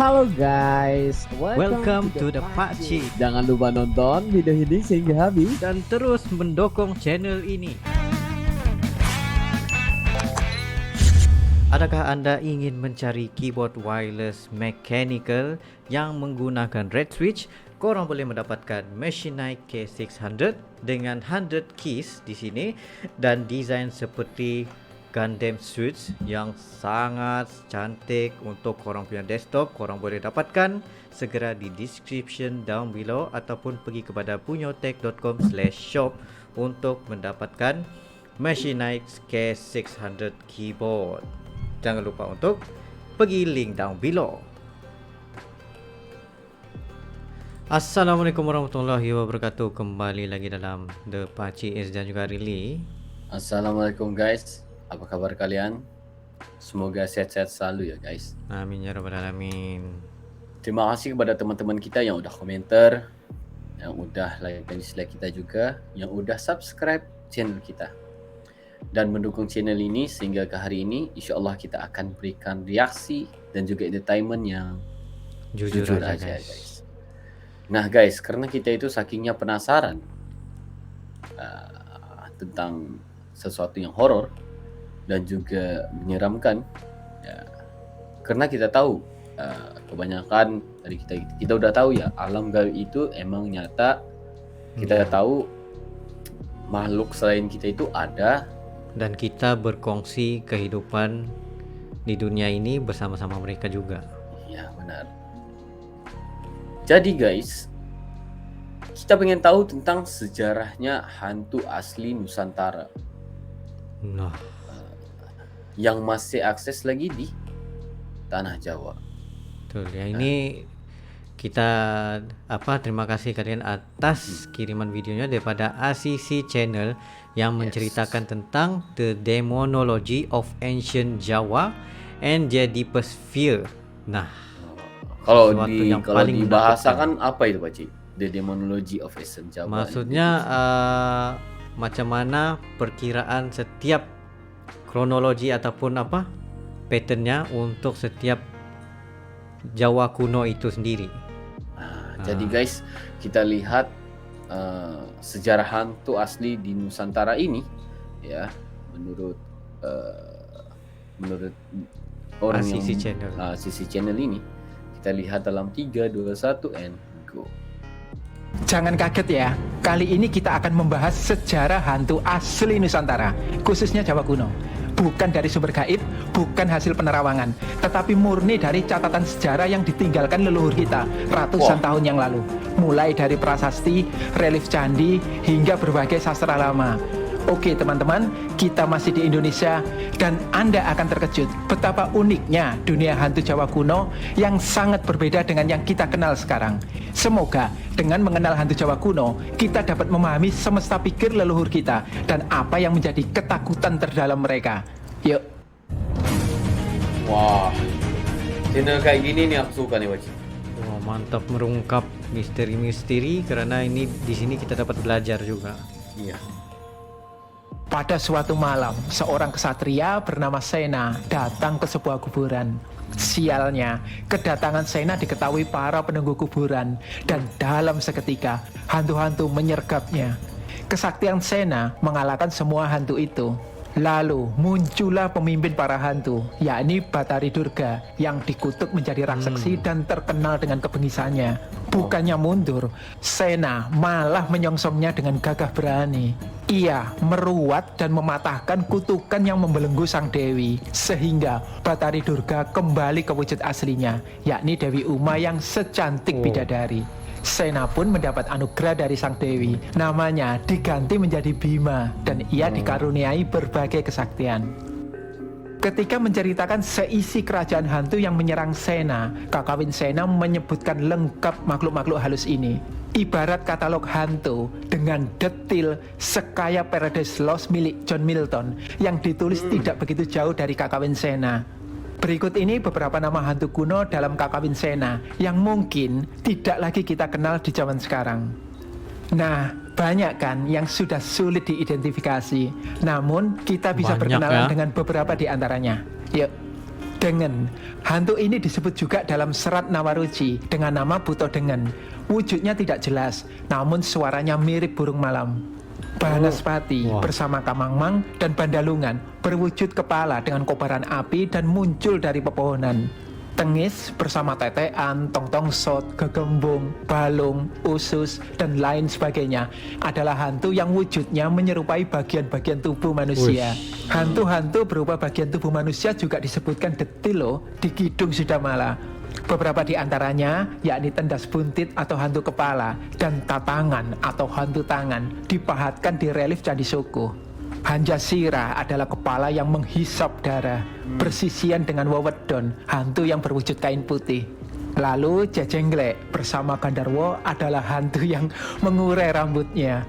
Halo guys, Welcome to the Pakcik. Jangan lupa nonton video ini sehingga habis Dan terus mendukung channel ini. Adakah Anda ingin mencari keyboard wireless mechanical yang menggunakan red switch? Korang boleh mendapatkan Machinite K600 dengan 100 keys di sini dan desain seperti Gundam Switch yang sangat cantik untuk korang punya desktop. Korang boleh dapatkan segera di description down below ataupun pergi kepada punyotech.com/shop untuk mendapatkan Machinite K600 keyboard. Jangan lupa untuk pergi link down below. Assalamualaikum warahmatullahi wabarakatuh. Kembali lagi dalam The Pakcik Is dan juga Rili. Assalamualaikum guys, apa kabar kalian? Semoga sehat-sehat selalu ya guys. Amin ya rabbal alamin. Terima kasih kepada teman-teman kita yang udah komentar, yang udah like dan dislike kita juga, yang udah subscribe channel kita dan mendukung channel ini sehingga ke hari ini InsyaAllah kita akan berikan reaksi dan juga entertainment yang jujur aja guys. Nah guys, karena kita itu sakingnya penasaran tentang sesuatu yang horor dan juga menyeramkan ya, karena kita tahu kebanyakan dari kita udah tahu ya, alam gaib itu emang nyata. Kita tahu makhluk selain kita itu ada Dan kita berkongsi kehidupan di dunia ini bersama-sama mereka juga. ya, benar. Jadi guys, kita pengen tahu tentang sejarahnya hantu asli Nusantara Nah, yang masih akses lagi di tanah Jawa. betul ya. Ini kita terima kasih kalian atas kiriman videonya daripada ACC Channel yang menceritakan tentang The Demonology of Ancient Java and their Deepest Fear. Nah, Kalau sesuatu yang kalau paling dibahasakan apa itu Pak Cik? The Demonology of Ancient Java. maksudnya macam mana perkiraan setiap kronologi ataupun patternnya untuk setiap Jawa kuno itu sendiri. Jadi guys, kita lihat sejarah hantu asli di Nusantara ini ya, menurut orang ACC yang Channel. ACC Channel ini, kita lihat dalam 3, 2, 1 and go. Jangan kaget ya, kali ini kita akan membahas sejarah hantu asli Nusantara, khususnya Jawa kuno. Bukan dari sumber gaib, bukan hasil penerawangan, tetapi murni dari catatan sejarah yang ditinggalkan leluhur kita ratusan tahun yang lalu. Mulai dari prasasti, relief candi, hingga berbagai sastra lama. Oke teman-teman, kita masih di Indonesia dan Anda akan terkejut betapa uniknya dunia hantu Jawa kuno yang sangat berbeda dengan yang kita kenal sekarang. Semoga dengan mengenal hantu Jawa kuno, kita dapat memahami semesta pikir leluhur kita dan apa yang menjadi ketakutan terdalam mereka. Yuk. Wah, channel kayak gini nih aku suka nih Pak Cik. Wah, mantap merungkap misteri-misteri karena ini di sini kita dapat belajar juga. Iya. Pada suatu malam, seorang kesatria bernama Sena datang ke sebuah kuburan. Sialnya, kedatangan Sena diketahui para penunggu kuburan dan dalam seketika, hantu-hantu menyergapnya. Kesaktian Sena mengalahkan semua hantu itu. Lalu muncullah pemimpin para hantu, yakni Batari Durga yang dikutuk menjadi raksasa dan terkenal dengan kebengisannya. Bukannya mundur, Sena malah menyongsongnya dengan gagah berani. Ia meruat dan mematahkan kutukan yang membelenggu sang dewi, sehingga Batari Durga kembali ke wujud aslinya, yakni Dewi Uma yang secantik bidadari. Sena pun mendapat anugerah dari sang dewi, namanya diganti menjadi Bima dan ia dikaruniai berbagai kesaktian. Ketika menceritakan seisi kerajaan hantu yang menyerang Sena, Kakawin Sena menyebutkan lengkap makhluk-makhluk halus ini. Ibarat katalog hantu dengan detil sekaya Paradise Lost milik John Milton yang ditulis tidak begitu jauh dari Kakawin Sena. Berikut ini beberapa nama hantu kuno dalam Kakawin Sena yang mungkin tidak lagi kita kenal di zaman sekarang. Nah, banyak kan yang sudah sulit diidentifikasi. Namun, kita bisa Banyak berkenalan ya. dengan beberapa di antaranya. Yuk. Dengen. Hantu ini disebut juga dalam serat Nawaruci dengan nama Buto Dengen. Wujudnya tidak jelas, namun suaranya mirip burung malam. Banaspati Wah. bersama Kamangmang dan Bandalungan berwujud kepala dengan kobaran api dan muncul dari pepohonan. Tengis bersama tetean, tongtongsot, gegembung, balung, usus, dan lain sebagainya adalah hantu yang wujudnya menyerupai bagian-bagian tubuh manusia. Hantu-hantu berupa bagian tubuh manusia juga disebutkan detil loh di Kidung Sudamala. Beberapa di antaranya yakni tendas buntit atau hantu kepala dan tatangan atau hantu tangan dipahatkan di relief Candi Sukuh. Hanjasira adalah kepala yang menghisap darah, bersisian dengan wewedon, hantu yang berwujud kain putih. Lalu Jejenglek bersama Gandarwo adalah hantu yang mengurai rambutnya.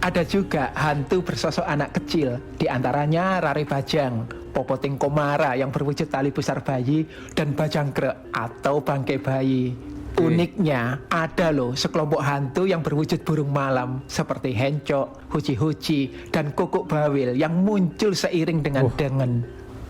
Ada juga hantu bersosok anak kecil, di antaranya Rare Bajang, Popoting Komara yang berwujud tali pusar bayi, dan Bajangkrek atau bangkai bayi. Uniknya, ada loh sekelompok hantu yang berwujud burung malam seperti Hencok, Huci-Huci, dan Kukuk Bawil yang muncul seiring dengan dengen.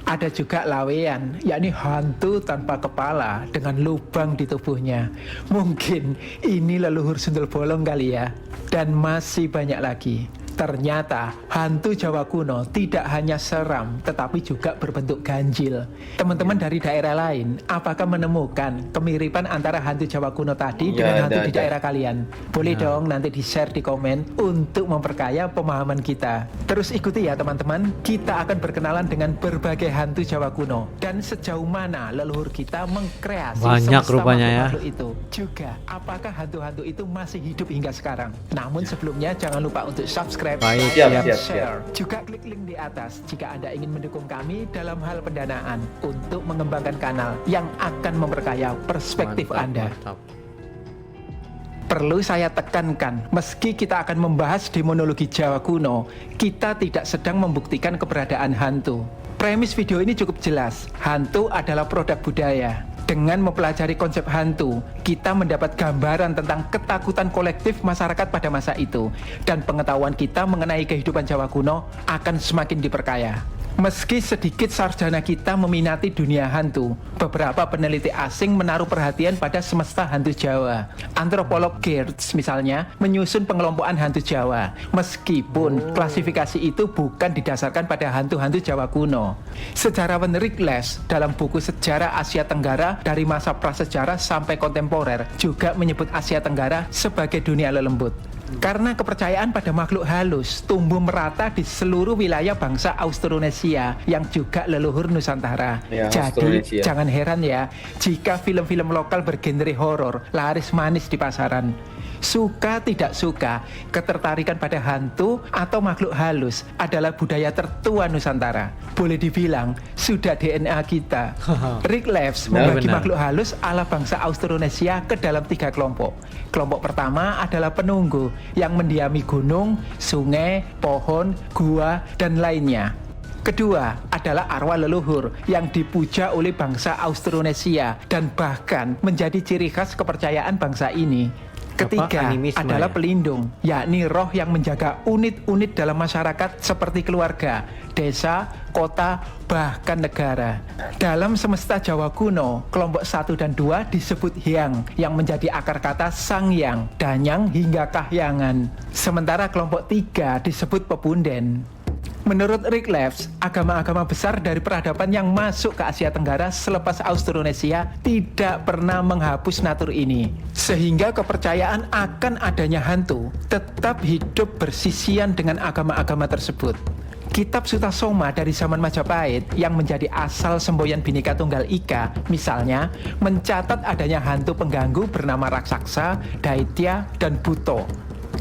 Ada juga Lawean, yakni hantu tanpa kepala dengan lubang di tubuhnya. Mungkin ini leluhur Sundel Bolong kali ya. Dan masih banyak lagi. Ternyata hantu Jawa kuno tidak hanya seram tetapi juga berbentuk ganjil. Teman-teman dari daerah lain, apakah menemukan kemiripan antara hantu Jawa kuno tadi dengan hantu di daerah kalian? Boleh dong nanti di-share di komen untuk memperkaya pemahaman kita. Terus ikuti ya teman-teman, kita akan berkenalan dengan berbagai hantu Jawa kuno dan sejauh mana leluhur kita mengkreasi Banyak semesta rupanya ya. makhluk itu. Juga, apakah hantu-hantu itu masih hidup hingga sekarang? Namun sebelumnya jangan lupa untuk subscribe, Baik, like, siap, share. Juga klik link di atas jika Anda ingin mendukung kami dalam hal pendanaan untuk mengembangkan kanal yang akan memperkaya perspektif Anda. Mantap. Perlu saya tekankan, meski kita akan membahas demonologi Jawa kuno, kita tidak sedang membuktikan keberadaan hantu. Premis video ini cukup jelas, hantu adalah produk budaya. Dengan mempelajari konsep hantu, kita mendapat gambaran tentang ketakutan kolektif masyarakat pada masa itu, dan pengetahuan kita mengenai kehidupan Jawa kuno akan semakin diperkaya. Meski sedikit sarjana kita meminati dunia hantu, beberapa peneliti asing menaruh perhatian pada semesta hantu Jawa. Antropolog Geertz misalnya menyusun pengelompokan hantu Jawa, meskipun klasifikasi itu bukan didasarkan pada hantu-hantu Jawa kuno. Sejarawan Rick Les dalam buku Sejarah Asia Tenggara dari masa prasejarah sampai kontemporer juga menyebut Asia Tenggara sebagai dunia lelembut. Karena kepercayaan pada makhluk halus tumbuh merata di seluruh wilayah bangsa Austronesia yang juga leluhur Nusantara. Ya, Jadi Austronesia. jangan heran ya jika film-film lokal bergenre horor laris manis di pasaran. Suka tidak suka, ketertarikan pada hantu atau makhluk halus adalah budaya tertua Nusantara. Boleh dibilang sudah DNA kita. Rick Leves membagi Benar. makhluk halus ala bangsa Austronesia ke dalam 3 kelompok. Kelompok pertama adalah penunggu yang mendiami gunung, sungai, pohon, gua, dan lainnya. Kedua adalah arwah leluhur yang dipuja oleh bangsa Austronesia dan bahkan menjadi ciri khas kepercayaan bangsa ini. Ketiga animisme adalah ya? pelindung, yakni roh yang menjaga unit-unit dalam masyarakat seperti keluarga, desa, kota, bahkan negara. Dalam semesta Jawa kuno, kelompok 1 dan 2 disebut Hyang yang menjadi akar kata Sangyang, Danyang hingga Kahyangan. Sementara kelompok 3 disebut Pepunden. Menurut Rick Leves, agama-agama besar dari peradaban yang masuk ke Asia Tenggara selepas Austronesia tidak pernah menghapus natur ini. Sehingga kepercayaan akan adanya hantu tetap hidup bersisian dengan agama-agama tersebut. Kitab Sutasoma dari zaman Majapahit yang menjadi asal semboyan Bhinneka Tunggal Ika, misalnya, mencatat adanya hantu pengganggu bernama Raksasa, Daitya, dan Buto.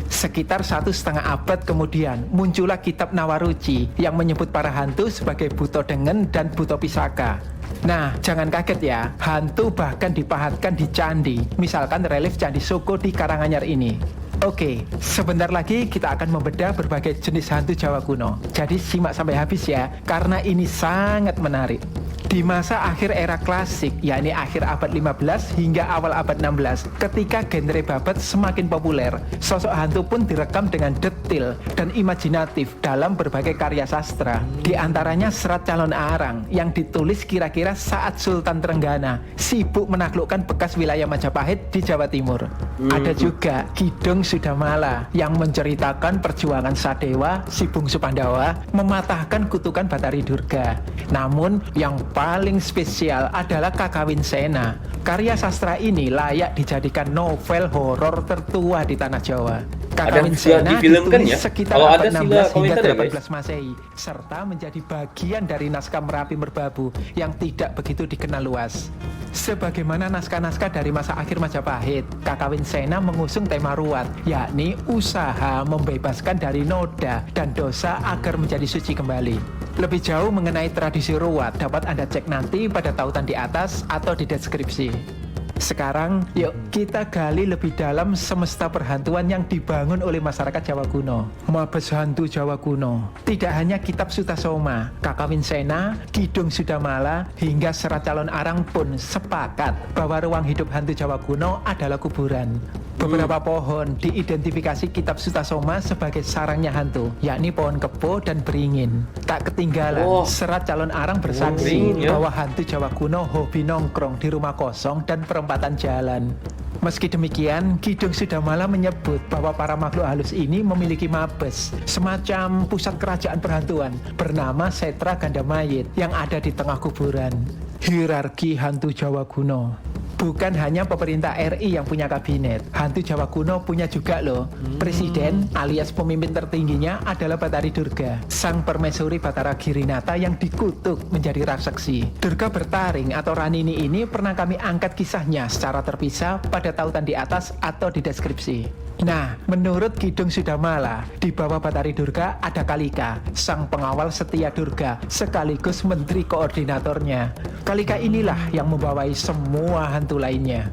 Sekitar 1,5 abad kemudian muncullah kitab Nawaruci yang menyebut para hantu sebagai Buto Dengen dan Buto Pisaka. Nah, jangan kaget ya, hantu bahkan dipahatkan di candi, misalkan relief Candi Soko di Karanganyar ini. Oke, sebentar lagi kita akan membedah berbagai jenis hantu Jawa kuno. Jadi simak sampai habis ya, karena ini sangat menarik. Di masa akhir era klasik, yakni akhir abad 15 hingga awal abad 16, ketika genre babat semakin populer, sosok hantu pun direkam dengan detil dan imajinatif dalam berbagai karya sastra. Di antaranya Serat Calon Arang yang ditulis kira-kira saat Sultan Trenggana sibuk menaklukkan bekas wilayah Majapahit di Jawa Timur. Ada juga Kidung Sudamala yang menceritakan perjuangan Sadewa, si bungsu Pandawa, mematahkan kutukan Batari Durga. Namun yang paling spesial adalah Kakawin Sena. Karya sastra ini layak dijadikan novel horor tertua di tanah Jawa. Kakawin Sena difilmkan ditulis ya? sekitar Kalau abad ada sila 16 hingga komentar ya, guys. 18 Masehi, serta menjadi bagian dari naskah Merapi Merbabu yang tidak begitu dikenal luas. Sebagaimana naskah-naskah dari masa akhir Majapahit, Kakawin Sena mengusung tema ruwat, yakni usaha membebaskan dari noda dan dosa agar menjadi suci kembali. Lebih jauh mengenai tradisi ruwat dapat Anda cek nanti pada tautan di atas atau di deskripsi. Sekarang, yuk kita gali lebih dalam semesta perhantuan yang dibangun oleh masyarakat Jawa kuno. Mabes Hantu Jawa kuno. Tidak hanya kitab Sutasoma, Kakawin Sena, Kidung Sudamala, hingga Serat Calon Arang pun sepakat bahwa ruang hidup hantu Jawa kuno adalah kuburan. Beberapa pohon diidentifikasi kitab Sutasoma sebagai sarangnya hantu, yakni pohon kebo dan beringin. Tak ketinggalan, Serat Calon Arang bersaksi bahwa hantu Jawa kuno hobi nongkrong di rumah kosong dan perempatan jalan. Meski demikian, Kidung Sudamala menyebut bahwa para makhluk halus ini memiliki mabes, semacam pusat kerajaan perhantuan, bernama Setra Gandamayit yang ada di tengah kuburan. Hierarki hantu Jawa kuno. Bukan hanya pemerintah RI yang punya kabinet, hantu Jawa kuno punya juga loh. Presiden alias pemimpin tertingginya adalah Batari Durga, sang permaisuri Batara Girinata yang dikutuk menjadi raksasa. Durga bertaring atau Ranini ini pernah kami angkat kisahnya secara terpisah pada tautan di atas atau di deskripsi. Nah, menurut Kidung Sudamala, di bawah Batari Durga ada Kalika, sang pengawal setia Durga, sekaligus menteri koordinatornya. Kalika inilah yang membawai semua hantu lainnya.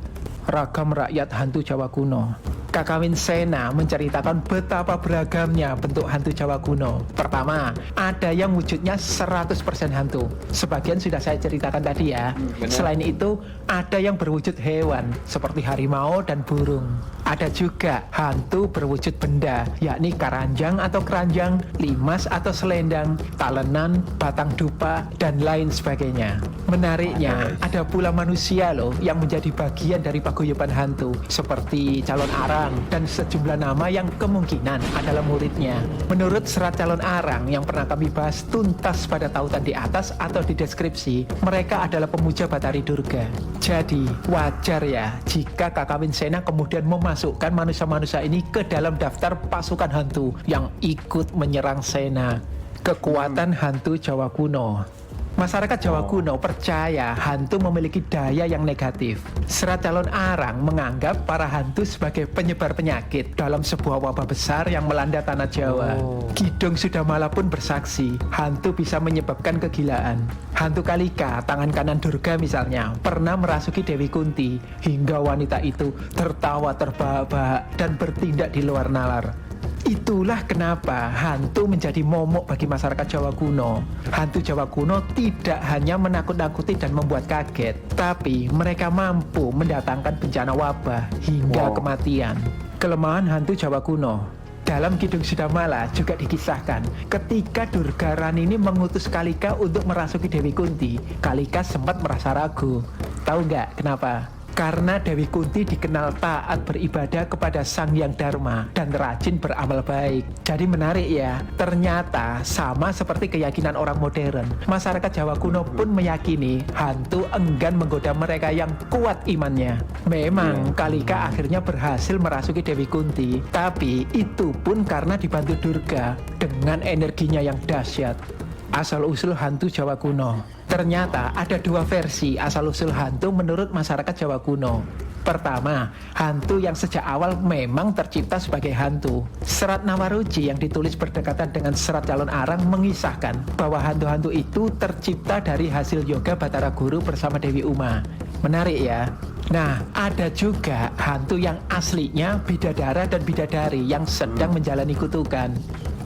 Ragam rakyat hantu Jawa kuno. Kakawin Sena menceritakan betapa beragamnya bentuk hantu Jawa kuno. Pertama, ada yang wujudnya 100% hantu. Sebagian sudah saya ceritakan tadi ya. Selain itu, ada yang berwujud hewan seperti harimau dan burung. Ada juga hantu berwujud benda, yakni karanjang atau keranjang, limas atau selendang, talenan, batang dupa, dan lain sebagainya. Menariknya, ada pula manusia loh yang menjadi bagian dari paguyuban hantu, seperti Calon Arang dan sejumlah nama yang kemungkinan adalah muridnya. Menurut Serat Calon Arang yang pernah kami bahas tuntas pada tautan di atas atau di deskripsi, mereka adalah pemuja Batari Durga. Jadi, wajar ya jika Kakawin Sena kemudian memasukkan manusia-manusia ini ke dalam daftar pasukan hantu yang ikut menyerang Sena. Kekuatan hantu Jawa kuno. Masyarakat Jawa kuno percaya hantu memiliki daya yang negatif. Serat Calon Arang menganggap para hantu sebagai penyebar penyakit dalam sebuah wabah besar yang melanda tanah Jawa. Kidung Sudamala pun bersaksi, hantu bisa menyebabkan kegilaan. Hantu Kalika, tangan kanan Durga misalnya, pernah merasuki Dewi Kunti, hingga wanita itu tertawa terbahak-bahak dan bertindak di luar nalar. Itulah kenapa hantu menjadi momok bagi masyarakat Jawa kuno. Hantu Jawa kuno tidak hanya menakut-nakuti dan membuat kaget, tapi mereka mampu mendatangkan bencana wabah hingga kematian. Kelemahan hantu Jawa kuno. Dalam Kidung Sudamala juga dikisahkan, ketika Durga Ranini mengutus Kalika untuk merasuki Dewi Kunti, Kalika sempat merasa ragu. Tahu nggak kenapa? Karena Dewi Kunti dikenal taat beribadah kepada Sang Hyang Dharma dan rajin beramal baik. Jadi menarik ya, ternyata sama seperti keyakinan orang modern, masyarakat Jawa kuno pun meyakini hantu enggan menggoda mereka yang kuat imannya. Memang Kalika akhirnya berhasil merasuki Dewi Kunti, tapi itu pun karena dibantu Durga dengan energinya yang dahsyat. Asal-usul hantu Jawa kuno. Ternyata ada dua versi asal-usul hantu menurut masyarakat Jawa kuno. Pertama, hantu yang sejak awal memang tercipta sebagai hantu. Serat Nawaruci yang ditulis berdekatan dengan Serat Calon Arang mengisahkan bahwa hantu-hantu itu tercipta dari hasil yoga Batara Guru bersama Dewi Uma. Menarik ya. Nah, ada juga hantu yang aslinya bidadara dan bidadari yang sedang menjalani kutukan.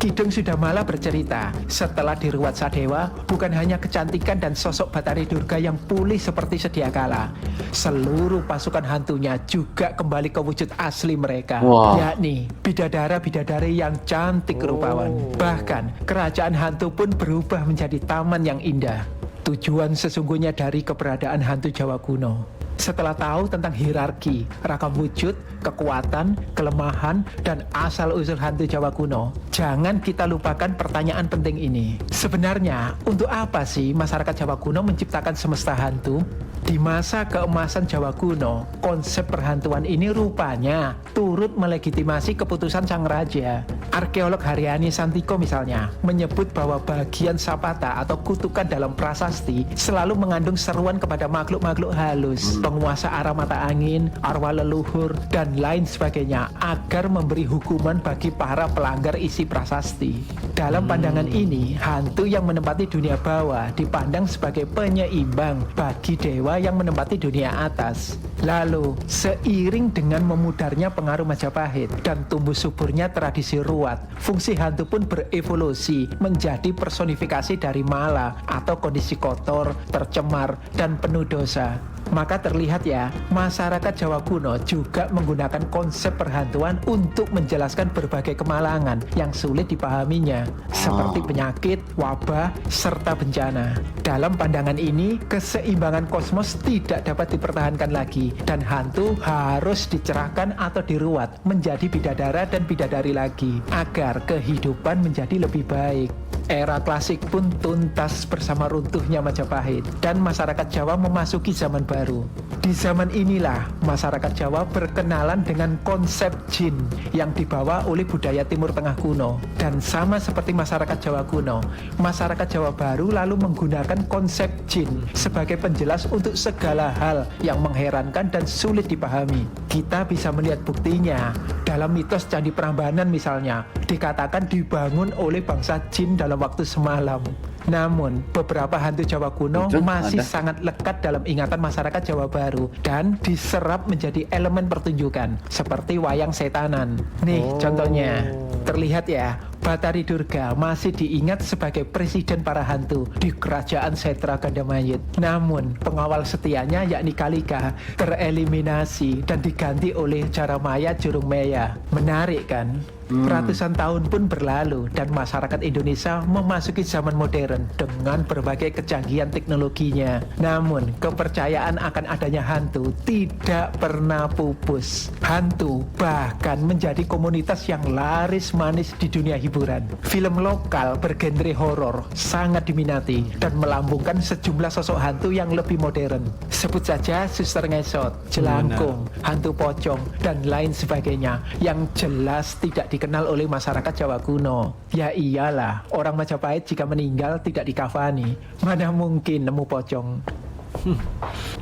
Kidung Sudamala bercerita, setelah diruat Sadewa, bukan hanya kecantikan dan sosok Batari Durga yang pulih seperti sedia kala, seluruh pasukan hantunya juga kembali ke wujud asli mereka, Wah. yakni bidadara-bidadari yang cantik rupawan. Bahkan, kerajaan hantu pun berubah menjadi taman yang indah. Tujuan sesungguhnya dari keberadaan hantu Jawa kuno. Setelah tahu tentang hierarki, rakam wujud, kekuatan, kelemahan, dan asal-usul hantu Jawa kuno, jangan kita lupakan pertanyaan penting ini. Sebenarnya, untuk apa sih masyarakat Jawa kuno menciptakan semesta hantu? Di masa keemasan Jawa kuno, konsep perhantuan ini rupanya turut melegitimasi keputusan sang raja. Arkeolog Haryani Santiko misalnya menyebut bahwa bagian sapata atau kutukan dalam prasasti selalu mengandung seruan kepada makhluk-makhluk halus, penguasa arah mata angin, arwah leluhur, dan lain sebagainya agar memberi hukuman bagi para pelanggar isi prasasti. Dalam pandangan ini, hantu yang menempati dunia bawah dipandang sebagai penyeimbang bagi dewa yang menempati dunia atas. Lalu, seiring dengan memudarnya pengaruh Majapahit dan tumbuh suburnya tradisi ruat, fungsi hantu pun berevolusi menjadi personifikasi dari mala atau kondisi kotor, tercemar, dan penuh dosa. Maka terlihat ya, masyarakat Jawa kuno juga menggunakan konsep perhantuan untuk menjelaskan berbagai kemalangan yang sulit dipahaminya, seperti penyakit, wabah, serta bencana. Dalam pandangan ini, keseimbangan kosmos tidak dapat dipertahankan lagi, dan hantu harus dicerahkan atau diruat menjadi bidadara dan bidadari lagi, agar kehidupan menjadi lebih baik. Era klasik pun tuntas bersama runtuhnya Majapahit dan masyarakat Jawa memasuki zaman baru. Di zaman inilah masyarakat Jawa berkenalan dengan konsep jin yang dibawa oleh budaya Timur Tengah kuno. Dan sama seperti masyarakat Jawa kuno, masyarakat Jawa baru lalu menggunakan konsep jin sebagai penjelas untuk segala hal yang mengherankan dan sulit dipahami. Kita bisa melihat buktinya dalam mitos Candi Prambanan misalnya, dikatakan dibangun oleh bangsa jin dalam waktu semalam. Namun, beberapa hantu Jawa kuno masih sangat lekat dalam ingatan masyarakat Jawa baru dan diserap menjadi elemen pertunjukan, seperti wayang setanan. Nih, contohnya. Terlihat ya, Batari Durga masih diingat sebagai presiden para hantu di kerajaan Setra Gandamayit. Namun, pengawal setianya yakni Kalika tereliminasi dan diganti oleh Jaramaya Jurungmeya. Menarik kan? Ratusan tahun pun berlalu dan masyarakat Indonesia memasuki zaman modern dengan berbagai kecanggihan teknologinya. Namun, kepercayaan akan adanya hantu tidak pernah pupus. Hantu bahkan menjadi komunitas yang laris manis di dunia hiburan. Film lokal bergenre horor sangat diminati dan melambungkan sejumlah sosok hantu yang lebih modern. Sebut saja Suster Ngesot, Jelangkung, Hantu Pocong, dan lain sebagainya yang jelas tidak dikenal oleh masyarakat Jawa kuno. Ya iyalah, orang Majapahit jika meninggal tidak dikafani, mana mungkin nemu pocong.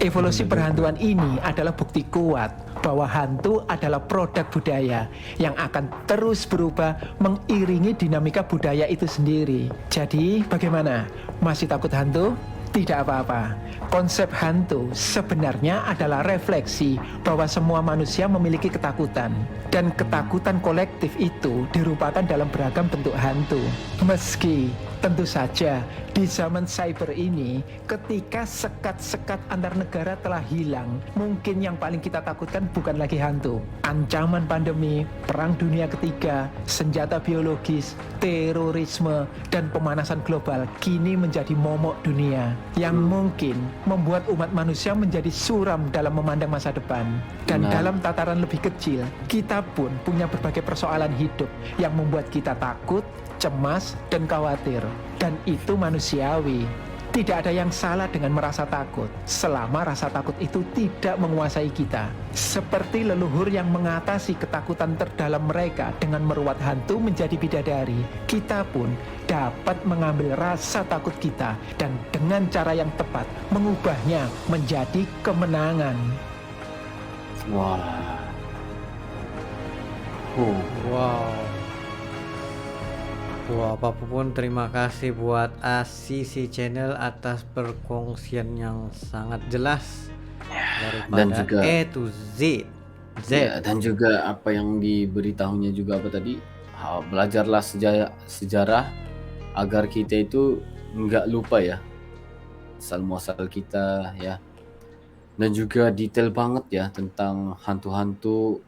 Evolusi perhantuan ini adalah bukti kuat bahwa hantu adalah produk budaya yang akan terus berubah mengiringi dinamika budaya itu sendiri. Jadi bagaimana? Masih takut hantu? Tidak apa-apa. Konsep hantu sebenarnya adalah refleksi bahwa semua manusia memiliki ketakutan. Dan ketakutan kolektif itu dirupakan dalam beragam bentuk hantu. Meski tentu saja di zaman cyber ini, ketika sekat-sekat antar negara telah hilang, mungkin yang paling kita takutkan bukan lagi hantu. Ancaman pandemi, perang dunia ketiga, senjata biologis, terorisme, dan pemanasan global kini menjadi momok dunia yang mungkin membuat umat manusia menjadi suram dalam memandang masa depan. Dan dalam tataran lebih kecil, kita pun punya berbagai persoalan hidup yang membuat kita takut, cemas, dan khawatir. Dan itu manusiawi. Tidak ada yang salah dengan merasa takut selama rasa takut itu tidak menguasai kita. Seperti leluhur yang mengatasi ketakutan terdalam mereka dengan meruat hantu menjadi bidadari, kita pun dapat mengambil rasa takut kita dan dengan cara yang tepat mengubahnya menjadi kemenangan. Wah. Wow. Wah, apapun terima kasih buat ACC Channel atas perkongsian yang sangat jelas daripada Dan juga A to Z. ya, dan juga apa yang diberitahunya juga apa tadi, belajarlah sejarah agar kita itu nggak lupa ya asal muasal kita ya, dan juga detail banget ya tentang hantu-hantu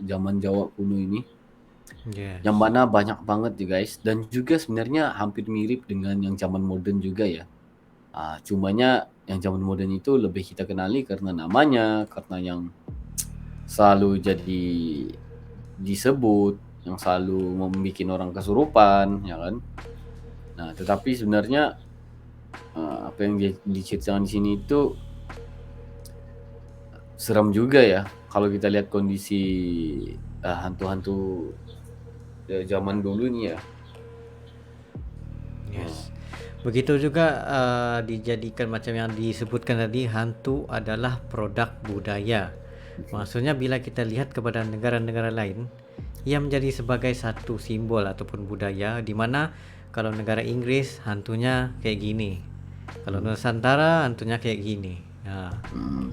zaman Jawa kuno ini, Yes. yang mana banyak banget ya guys, dan juga sebenarnya hampir mirip dengan yang zaman modern juga ya. Cumanya yang zaman modern itu lebih kita kenali karena namanya, karena yang selalu jadi disebut, yang selalu membuat orang kesurupan, ya kan. Nah, tetapi sebenarnya apa yang diceritakan di sini itu seram juga ya kalau kita lihat kondisi hantu-hantu zaman dulu ini ya. Yes. Begitu juga dijadikan macam yang disebutkan tadi, hantu adalah produk budaya. Maksudnya bila kita lihat kepada negara-negara lain, ia menjadi sebagai satu simbol ataupun budaya, di mana kalau negara Inggris hantunya kayak gini, kalau Nusantara hantunya kayak gini.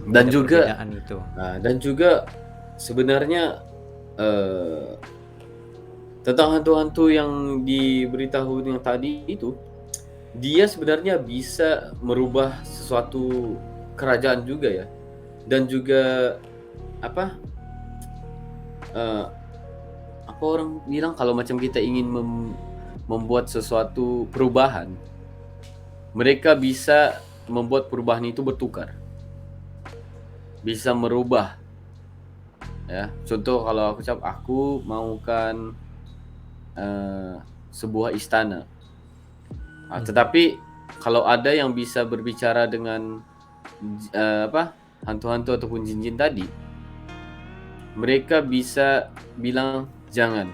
Dan ada juga perbedaan itu. dan juga sebenarnya tentang hantu-hantu yang diberitahu yang tadi itu, dia sebenarnya bisa merubah sesuatu kerajaan juga ya, dan juga apa orang bilang kalau macam kita ingin membuat sesuatu perubahan, mereka bisa membuat perubahan itu bertukar, bisa merubah ya. Contoh kalau aku maukan sebuah istana, tetapi kalau ada yang bisa berbicara dengan hantu-hantu ataupun jin-jin tadi, mereka bisa bilang jangan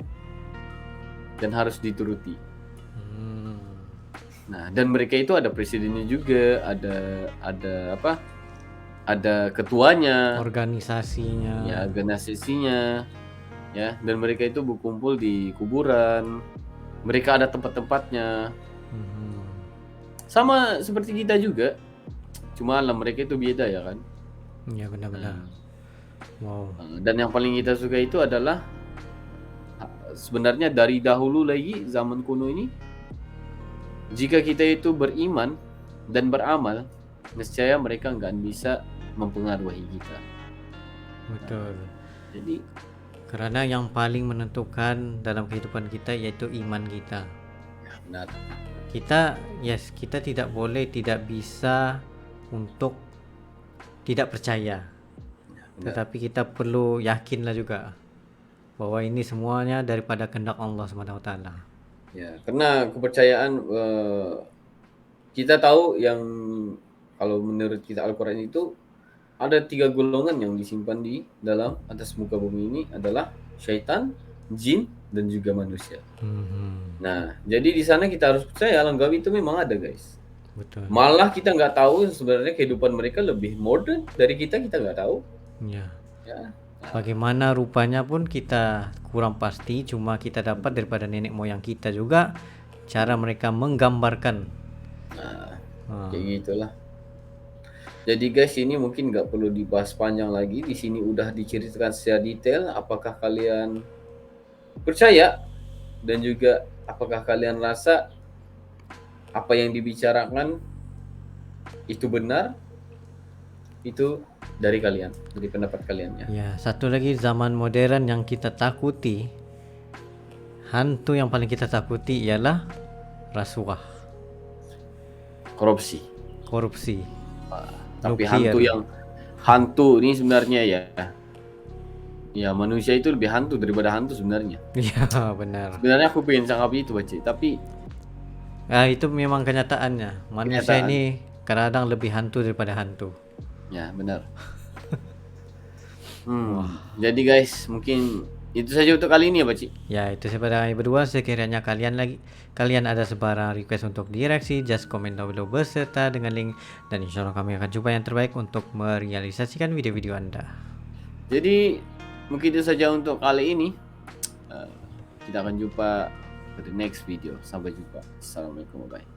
dan harus dituruti. Nah, dan mereka itu ada presidennya juga, ada ketuanya, Organisasinya. ya organisasinya ya, dan mereka itu berkumpul di kuburan, mereka ada tempat-tempatnya, sama seperti kita juga, cuma alam mereka itu beda ya kan. Ya, benar-benar. Wow. Dan yang paling kita suka itu adalah sebenarnya dari dahulu lagi zaman kuno ini, jika kita itu beriman dan beramal, niscaya mereka nggak bisa mempengaruhi kita. Betul. Jadi Karena yang paling menentukan dalam kehidupan kita yaitu iman kita. benar. Kita tidak boleh, tidak bisa untuk tidak percaya. Tetapi kita perlu yakinlah juga bahwa ini semuanya daripada kehendak Allah SWT. Ya, karena kepercayaan kita tahu yang kalau menurut kita Al-Quran itu ada 3 golongan yang disimpan di dalam atas muka bumi ini, adalah syaitan, jin, dan juga manusia. Nah, jadi di sana kita harus percaya alam gaib itu memang ada guys. Betul. Malah kita nggak tahu sebenarnya kehidupan mereka lebih modern dari kita nggak tahu. Ya. Ya. Bagaimana rupanya pun kita kurang pasti, cuma kita dapat daripada nenek moyang kita juga cara mereka menggambarkan. Kayak gitulah. Jadi guys, ini mungkin nggak perlu dibahas panjang lagi. Di sini udah diceritakan secara detail. Apakah kalian percaya dan juga apakah kalian rasa apa yang dibicarakan itu benar? Itu dari kalian, dari pendapat kalian ya. Ya, satu lagi zaman modern yang kita takuti, hantu yang paling kita takuti ialah rasuah, Korupsi. Tapi Nuklir. hantu ini sebenarnya ya manusia itu lebih hantu daripada hantu sebenarnya. Ya, benar. Sebenarnya aku pengen cakap itu Baci, tapi Itu memang kenyataannya. Manusia ini kadang lebih hantu daripada hantu. ya benar. Jadi guys, mungkin itu saja untuk kali ini ya Baci. Ya, itu sebenarnya berdua. Sekiranya kalian ada sebarang request untuk direksi, just comment down below beserta dengan link, dan insya Allah kami akan coba yang terbaik untuk merealisasikan video-video Anda. Jadi mungkin itu saja untuk kali ini. Kita akan jumpa pada next video. Sampai jumpa. Assalamualaikum, bye.